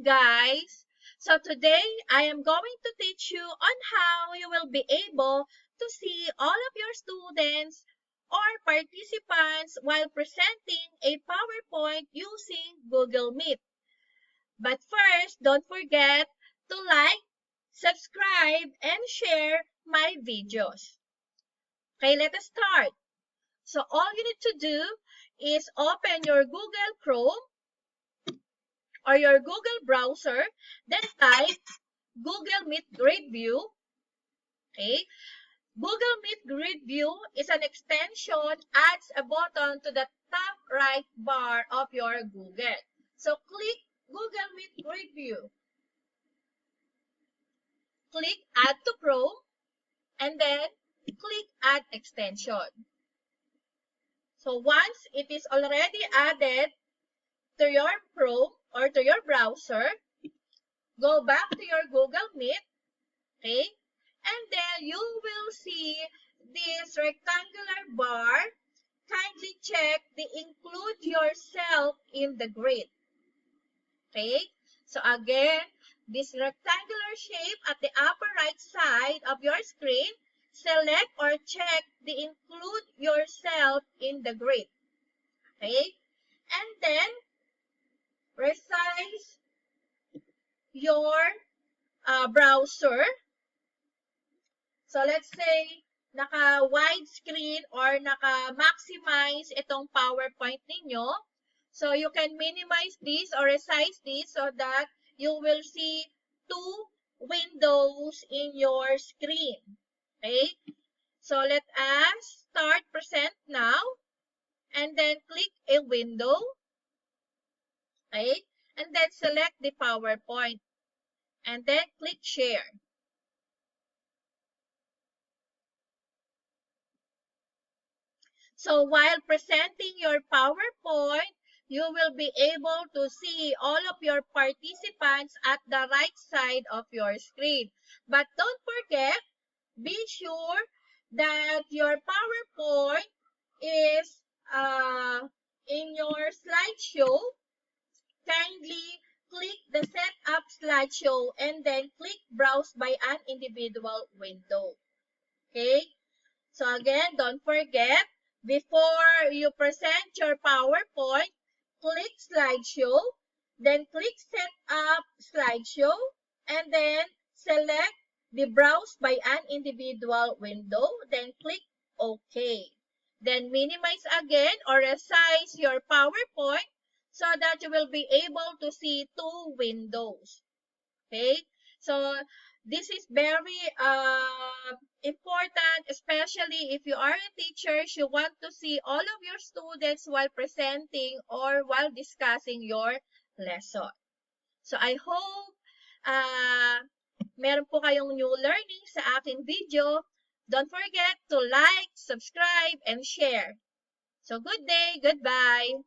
guys! So today I am going to teach you on how you will be able to see all of your students or participants while presenting a PowerPoint using Google Meet. But first, don't forget to like, subscribe, and share my videos. Okay, let us start. So all you need to do is open your Google Chrome or your Google browser, then type Google Meet Grid View. Okay, Google Meet Grid View is an extension, adds a button to the top right bar of your Google. So click Google Meet Grid View. Click Add to Chrome and then click Add Extension. So once it is already added to your Chrome or to your browser, go back to your Google Meet, okay? And then you will see this rectangular bar. Kindly check the include yourself in the grid. Okay? So again, this rectangular shape at the upper right side of your screen, select or check the include yourself in the grid. Okay? And then resize your browser. So let's say naka-wide screen or naka-maximize itong PowerPoint ninyo. So you can minimize this or resize this so that you will see two windows in your screen. Okay? So let us start present now and then click a window. Okay? And then select the PowerPoint and then click share. So while presenting your PowerPoint, you will be able to see all of your participants at the right side of your screen. But don't forget, be sure that your PowerPoint is in your slideshow. Kindly click the Setup Slideshow and then click Browse by an individual window. Okay? So again, don't forget, before you present your PowerPoint, click Slideshow, then click Set Up Slideshow, and then select the Browse by an individual window, then click OK. Then minimize again or resize your PowerPoint so that you will be able to see two windows. Okay? So this is very important, especially if you are a teacher, you want to see all of your students while presenting or while discussing your lesson. So I hope meron po kayong new learning sa aking video. Don't forget to like, subscribe, and share. So good day, goodbye!